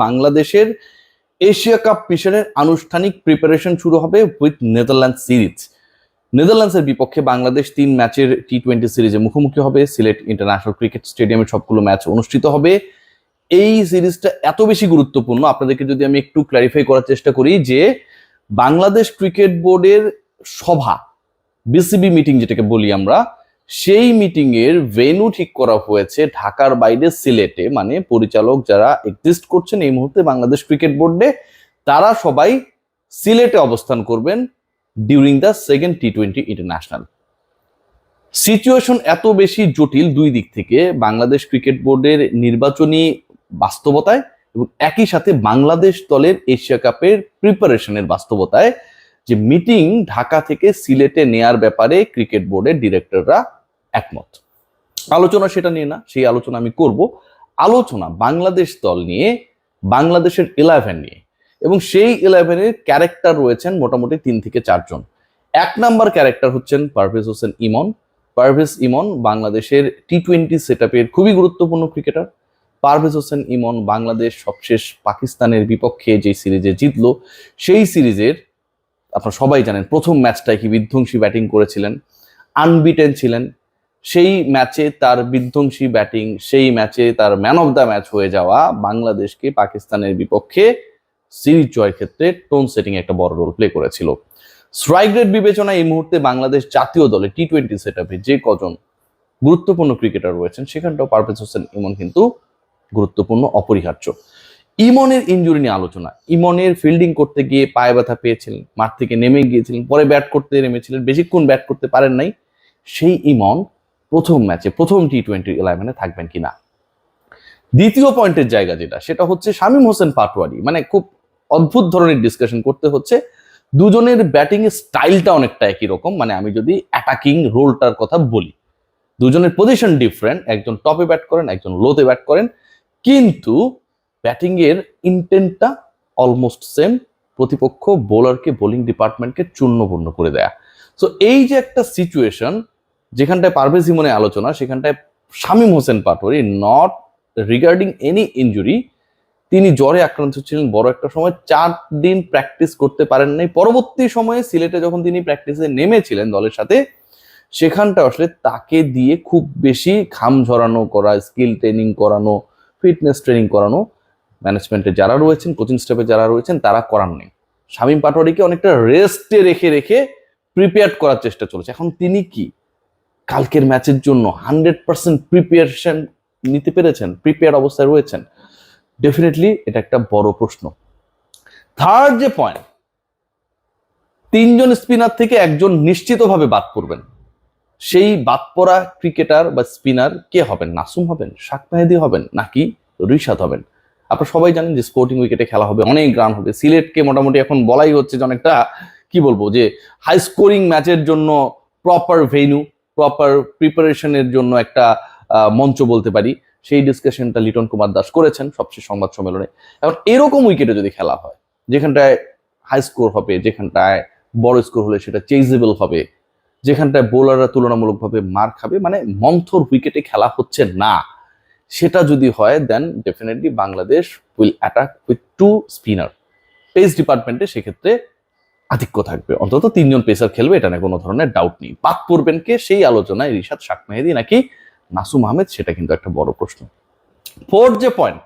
বাংলাদেশের Asia cup মিশনের আনুষ্ঠানিক প্রিপারেশন শুরু হবে উইথ নেদারল্যান্ড সিরিজ। নেদারল্যান্ডসের বিপক্ষে বাংলাদেশ 3 ম্যাচের টি-20 সিরিজে মুখোমুখি হবে। সিলেট ইন্টারন্যাশনাল ক্রিকেট স্টেডিয়ামে সবগুলো ম্যাচ অনুষ্ঠিত হবে। এই সিরিজটা এত বেশি গুরুত্বপূর্ণ, আপনাদেরকে যদি আমি একটু ক্ল্যারিফাই করার চেষ্টা করি যে বাংলাদেশ ক্রিকেট বোর্ডের সভা, বিসিবি মিটিং যেটাকে বলি আমরা, সেই মিটিং এর ভেন্যু ঠিক করা হয়েছে ঢাকার বাইরে সিলেটে। মানে পরিচালক যারা এক্সিস্ট করছেন এই মুহূর্তে বাংলাদেশ ক্রিকেট বোর্ডে, তারা সবাই সিলেটে অবস্থান করবেন ডিউরিং দ্য সেকেন্ড টি-20 ইন্টারন্যাশনাল। সিচুয়েশন এত বেশি জটিল দুই দিক থেকে, বাংলাদেশ ক্রিকেট বোর্ডের নির্বাচনী বাস্তবতায় এবং একই সাথে বাংলাদেশ দলের এশিয়া কাপের প্রিপারেশনের বাস্তবতায়, যে মিটিং ঢাকা থেকে সিলেটে নেয়ার ব্যাপারে ক্রিকেট বোর্ডের ডিরেক্টররা একমত। আলোচনা সেটা নিয়ে না, সেই আলোচনা আমি করব। আলোচনা বাংলাদেশ দল নিয়ে, বাংলাদেশের 11 নিয়ে, এবং সেই 11-এর ক্যারেক্টার রয়েছেন মোটামুটি 3 থেকে 4 জন। 1 নাম্বার ক্যারেক্টার হচ্ছেন পারভেজ হোসেন ইমন। পারভেজ ইমন বাংলাদেশের টি-20 সেটআপের খুবই গুরুত্বপূর্ণ ক্রিকেটার। পারভেজ হোসেন ইমন বাংলাদেশ সবশেষ পাকিস্তানের বিপক্ষে যে সিরিজে জিতলো, সেই সিরিজের আপনারা সবাই জানেন প্রথম ম্যাচটায় কি বিধ্বংসী ব্যাটিং করেছিলেন, আনবিটেন ছিলেন। সেই ম্যাচে তার বিধ্বংসী ব্যাটিং, সেই ম্যাচে তার ম্যান অফ দ্য ম্যাচ হয়ে যাওয়া বাংলাদেশকে পাকিস্তানের বিপক্ষে সিরিজ জয়ের ক্ষেত্রে টোন সেটিং একটা বড় রোল প্লে করেছিল। স্ট্রাইক রেট বিবেচনায় এই মুহূর্তে বাংলাদেশ জাতীয় দলে টি-20 সেটআপে যে কজন গুরুত্বপূর্ণ ক্রিকেটার রয়েছেন সেখানটাও পারভেজ হোসেন ইমন কিন্তু গুরুত্বপূর্ণ, অপরিহার্য। ইমনের ইনজুরি নিয়ে আলোচনা। ইমনের ফিল্ডিং করতে গিয়ে পায়ে ব্যথা পেয়েছিলেন, মাঠ থেকে নেমে গিয়েছিলেন, পরে ব্যাট করতে নেমেছিলেন, বেশিক্ষণ ব্যাট করতে পারেন নাই। সেই ইমন প্রথম ম্যাচে, প্রথম টি-20 11-এ থাকবেন কিনা। দ্বিতীয় পয়েন্টের জায়গা যেটা, সেটা হচ্ছে শামীম হোসেন পাটোয়ারি। মানে খুব অদ্ভুত ধরনের ডিসকাশন করতে হচ্ছে। দুজনের ব্যাটিং এর স্টাইলটা অনেকটা একই রকম। মানে আমি যদি অ্যাটাকিং রোলটার কথা বলি, দুজনের পজিশন ডিফারেন্ট, একজন টপে ব্যাট করেন, একজন লোতে ব্যাট করেন, কিন্তু ব্যাটিং এর ইন্টেন্টটা অলমোস্ট সেম। প্রতিপক্ষ বোলারকে, বোলিং ডিপার্টমেন্টকে চূর্ণপূর্ণ করে দেয়া। সো এই যে একটা সিচুয়েশন, যেখানটায় পারভেজ ইমনের আলোচনা, সেখানটায় Shamim Hossain Patwary not regarding any injury, তিনি জ্বরে আক্রান্ত ছিলেন বড় একটা সময়, 4 দিন প্র্যাকটিস করতে পারেন নাই। পরবর্তী সময়ে সিলেটে যখন তিনি প্র্যাকটিসে নেমেছিলেন দলের সাথে, সেখানটা আসলে তাকে দিয়ে খুব বেশি ঘাম ঝরানো করা, স্কিল ট্রেনিং করানো, ফিটনেস ট্রেনিং করানো ম্যানেজমেন্টে যারা রয়েছেন, কোচিং স্টাফে যারা রয়েছেন, তারা করান নেই। শামীম পাটোয়ারিকে অনেকটা রেস্টে রেখে রেখে প্রিপেয়ার করার চেষ্টা চলেছে। এখন তিনি কি কালকের ম্যাচের জন্য 100% প্রিপারেশন নিতে পেরেছেন, প্রিপেয়ার অবস্থায় রয়েছেন? ডেফিনেটলি এটা একটা বড় প্রশ্ন। থার্ড যে পয়েন্ট, 3 জন স্পিনার থেকে একজন নিশ্চিতভাবে বাদ পড়বেন। সেই বাদ পড়া ক্রিকেটার বা স্পিনার কে হবেন? নাসুম হবেন, শাক মেহেদী হবেন, নাকি রিশাদ হবেন? আপনারা সবাই জানেন যে স্পোর্টিং উইকেটে খেলা হবে, অনেক রান হবে। সিলেটকে মোটামুটি এখন বলাই হচ্ছে যে অনেকটা কি বলবো, যে হাই স্কোরিং ম্যাচের জন্য প্রপার ভেন্যু, প্রপার প্রিপারেশনের জন্য একটা মঞ্চ বলতে পারি। সেই ডিসকাশনটা লিটন কুমার দাস করেছেন সবশেষ সংবাদ সম্মেলনে। এখন এরকম উইকেটে যদি খেলা হয়, যেখানটায় হাই স্কোর হবে, যেখানটায় বড় স্কোর হলে সেটা চেজেবল হবে, যেখানটায় বোলাররা তুলনামূলকভাবে মার খাবে, মানে মন্থর উইকেটে খেলা হচ্ছে না, সেটা যদি হয়, then definitely Bangladesh will attack with 2 spinner. Pace ডিপার্টমেন্টে সেক্ষেত্রে আধিক্য থাকবে, অন্তত 3 জন পেসার খেলবে, এটা নিয়ে কোনো ধরনের ডাউট নেই। বাদ পড়বেন কে সেই আলোচনায়, রিশাদ, শাক মেহেদী নাকি নাসুম আহমেদ, সেটা কিন্তু একটা বড় প্রশ্ন। ফোর্থ যে পয়েন্ট,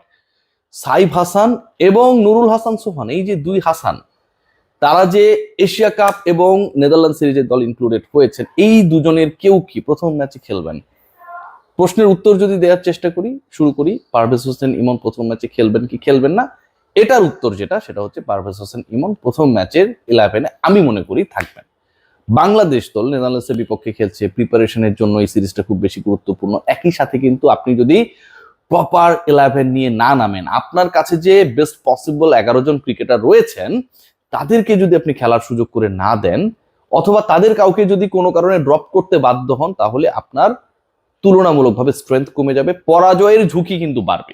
সাইফ হাসান এবং নুরুল হাসান সোহান, এই যে 2 হাসান, তারা যে এশিয়া কাপ এবং নেদারল্যান্ড সিরিজের দল ইনক্লুডেড হয়েছেন, এই দুজনের কেউ কি প্রথম ম্যাচে খেলবেন? প্রশ্নের উত্তর যদি দেওয়ার চেষ্টা করি, শুরু করি, পারভেজ হোসেন ইমন প্রথম ম্যাচে খেলবেন কি খেলবেন না, এটার উত্তর যেটা, সেটা হচ্ছে পারভেজ হোসেন ইমন প্রথম ম্যাচের 11-এ আমি মনে করি থাকবেন। বাংলাদেশ দল নেদারল্যান্ডসের বিপক্ষে খেলছে, প্রিপারেশনের জন্য এই সিরিজটা খুব বেশি গুরুত্বপূর্ণ। একই সাথে কিন্তু আপনি যদি প্রপার 11 নিয়ে না নামেন, আপনার কাছে যে বেস্ট পসিবল 11 জন ক্রিকেটার রয়েছেন, তাদেরকে যদি আপনি খেলার সুযোগ করে না দেন, অথবা তাদের কাউকে যদি কোনো কারণে ড্রপ করতে বাধ্য হন, তাহলে আপনার তুলনামূলকভাবে স্ট্রেংথ কমে যাবে, পরাজয়ের ঝুঁকি কিন্তু বাড়বে।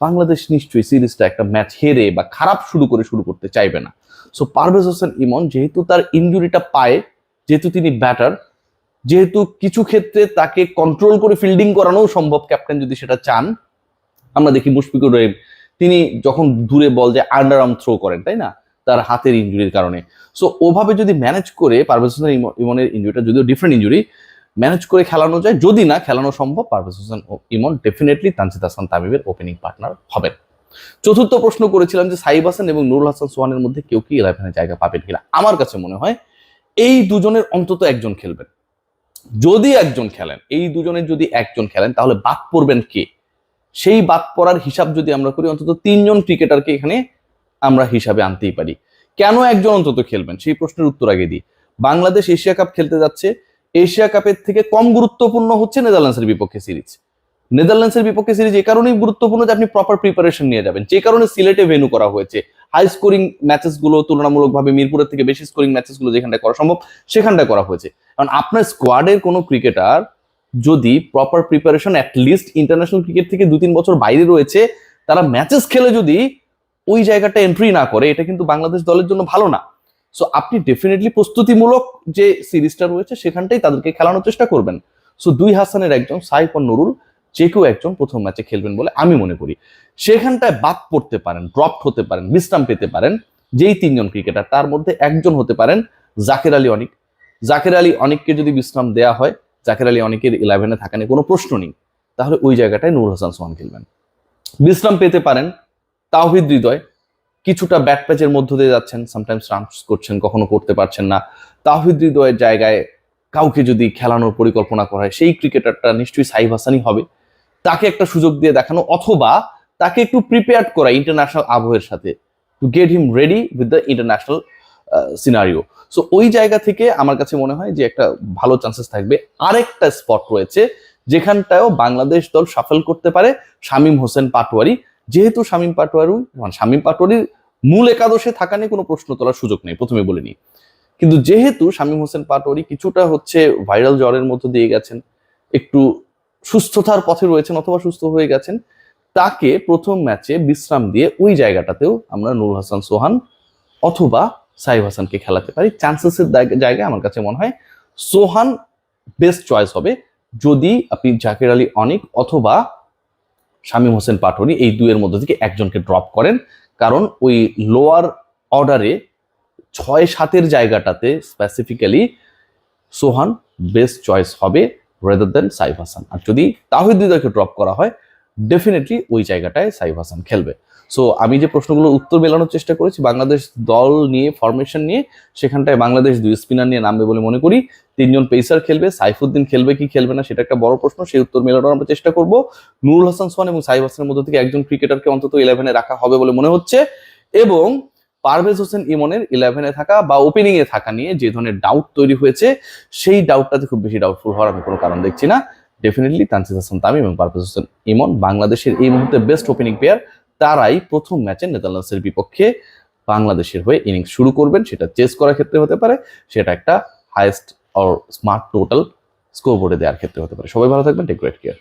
বাংলাদেশ নিশ্চয়ই সিরিজটা একটা ম্যাচ হেরে বা খারাপ শুরু করতে চাইবে না। সো পারভেজ হোসেন ইমন যেহেতু তার ইনজুরিটা পায়, যেহেতু তিনি ব্যাটার, যেহেতু কিছু ক্ষেত্রে তাকে কন্ট্রোল করে ফিল্ডিং করানো সম্ভব, ক্যাপ্টেন যদি সেটা চান, আমরা দেখি মুশফিকুর রহিম তিনি যখন দূরে বল যে আন্ডার আর্ম থ্রো করেন, তাই না, তার হাতের ইনজুরির কারণে। সো ওভাবে যদি ম্যানেজ করে পারভেজ হোসেন ইমনের ইনজুরিটা যদিও ডিফারেন্ট ইনজুরি, ম্যানেজ করে খেলানো যায়, যদি না খেলানো সম্ভব, পারভেজ হোসেন ইমন ডেফিনেটলি তানজিদ হাসান তামিমের ওপেনিং পার্টনার হবেন। চতুর্থ প্রশ্ন করেছিলাম যে সাইব হাসান এবং নুরুল হাসান সোহানের মধ্যে কেউ কি 11-এ জায়গা পাবেন কিনা। আমার কাছে মনে হয় এই দুজনের অন্তত একজন খেলবেন। যদি একজন খেলেন, এই দুজনের যদি একজন খেলেন, তাহলে বাদ পড়বেন কে? সেই বাদ পড়ার হিসাব যদি আমরা করি, অন্তত 3জন ক্রিকেটারকে এখানে আমরা হিসাবে আনতেই পারি। কেন একজন অন্তত খেলবেন সেই প্রশ্নের উত্তর আগে দিই। বাংলাদেশ এশিয়া কাপ খেলতে যাচ্ছে, এশিয়া কাপের থেকে কম গুরুত্বপূর্ণ হচ্ছে নেদারল্যান্ডসের বিপক্ষে সিরিজ। নেদারল্যান্ডসের বিপক্ষে সিরিজ এই কারণেই গুরুত্বপূর্ণ যে আপনি প্রপার প্রিপারেশন নিয়ে যাবেন, যে কারণে সিলেটে ভেন্যু করা হয়েছে। হাই স্কোরিং ম্যাচেস গুলো তুলনামূলকভাবে মিরপুরের থেকে বেশি স্কোরিং ম্যাচেস গুলো যেখানটায় করা সম্ভব সেখানটায় করা হয়েছে। কারণ আপনার স্কোয়াডের কোনো ক্রিকেটার যদি proper preparation at least international cricket থেকে 2-3 বছর বাইরে রয়েছে, তারা ম্যাচেস খেলে যদি ওই জায়গাটা এন্ট্রি না করে, এটা কিন্তু বাংলাদেশ দলের জন্য ভালো না। সো আপনি ডেফিনেটলি প্রস্তুতিমূলক যে সিরিজটা রয়েছে সেখানটাই তাদেরকে খেলানোর চেষ্টা করবেন। সো দুই হাসানের একজন, সাইফ আর নুরুল, যে কেউ একজন প্রথম ম্যাচে খেলবেন বলে আমি মনে করি। সেখানটায় বাদ পড়তে পারেন, ড্রপ হতে পারেন, বিশ্রাম পেতে পারেন যেই 3জন ক্রিকেটার, তার মধ্যে একজন হতে পারেন জাকের আলী অনিক। জাকের আলী অনিককে যদি বিশ্রাম দেওয়া হয়, জাকের আলী অনিকের 11-এ থাকা নিয়ে কোনো প্রশ্ন নেই, তাহলে ওই জায়গাটায় নুরুল হাসান সোহান খেলবেন। বিশ্রাম পেতে পারেন তাওহিদ হৃদয়, কিছুটা ব্যাট প্যাচের মধ্য দিয়ে যাচ্ছেন, সামটাইমস রানস করছেন, কখনো করতে পারছেন না। তাওহিদ হৃদয়ের জায়গায় কাউকে যদি খেলানোর পরিকল্পনা করা হয়, সেই ক্রিকেটারটা নিশ্চয়ই সাইফ হাসানই হবে। তাকে একটা সুযোগ দিয়ে দেখানো, অথবা তাকে একটু প্রিপেয়ার করা ইন্টারন্যাশনাল আবহের সাথে, to get him ready with the international scenario. So ওই জায়গা থেকে আমার কাছে মনে হয় যে একটা ভালো চান্সেস থাকবে। আরেকটা স্পট রয়েছে যেখানটায়ও বাংলাদেশ দল সাফল করতে পারে, শামীম হোসেন পাটোয়ারি। যেহেতু শামীম পাটোয়ারির মূল একাদশে থাকা নিয়ে কোনো প্রশ্ন তোলার সুযোগ নেই, প্রথমে বলে নিই। কিন্তু যেহেতু শামীম হোসেন পাটোয়ারি কিছুটা হচ্ছে ভাইরাল জ্বরের মধ্য দিয়ে গেছেন, একটু সুস্থতার পথে রয়েছেন অথবা সুস্থ হয়ে গেছেন, তাকে প্রথম ম্যাচে বিশ্রাম দিয়ে ওই জায়গাটাতেও আমরা নুরুল হাসান সোহান অথবা সাইফ হাসানকে খেলাতে পারি। চান্সেসের জায়গায় আমার কাছে মনে হয় সোহান বেস্ট চয়েস হবে, যদি আপনি জাকের আলী অনিক অথবা শামীম হোসেন পাটোয়ারি এই দুয়ের মধ্যে থেকে একজনকে ড্রপ করেন। কারণ ওই লোয়ার অর্ডারে 6-7-এর জায়গাটাতে স্পেসিফিক্যালি সোহান বেস্ট চয়েস হবে রেদার দেন সাইফ হাসান। আর যদি তাওহিদ হৃদয়কে ড্রপ করা হয়, ডেফিনেটলি ওই জায়গাটায় সাইফ হাসান খেলবে। সো আমি যে প্রশ্নগুলোর উত্তর মেলানোর চেষ্টা করেছি বাংলাদেশ দল নিয়ে, ফরমেশন নিয়ে, সেখানটায় বাংলাদেশ 2 স্পিনার নিয়ে নামবে বলে মনে করি। 3জন পেসার খেলবে, সাইফুদ্দিন খেলবে কি খেলবে না সেটা একটা বড় প্রশ্ন, সেই উত্তর মেলানোর আমরা চেষ্টা করব। নুরুল হাসান সোহান এবং সাইফ হাসানের মধ্যে থেকে একজন ক্রিকেটারকে অন্তত 11-এ রাখা হবে বলে মনে হচ্ছে। এবং পারভেজ হোসেন ইমনের 11-এ থাকা বা ওপেনিং এ থাকা নিয়ে যে ধরনের ডাউট তৈরি হয়েছে, সেই ডাউটটাতে খুব বেশি ডাউটফুল হওয়ার আমি কোনো কারণ দেখছি না। ডেফিনেটলি তানজিদ হাসান তামিম এবং পারভেজ হোসেন ইমন বাংলাদেশের এই মুহূর্তে বেস্ট ওপেনিং প্লেয়ার। তারাই প্রথম ম্যাচে নেদারল্যান্ডসের বিপক্ষে বাংলাদেশের হয়ে ইনিংস শুরু করবেন। সেটা চেস করার ক্ষেত্রে হতে পারে, সেটা একটা highest or smart total score বোর্ডে দেওয়ার ক্ষেত্রে হতে পারে। সবাই ভালো থাকবেন, টেক গ্রেট কেয়ার।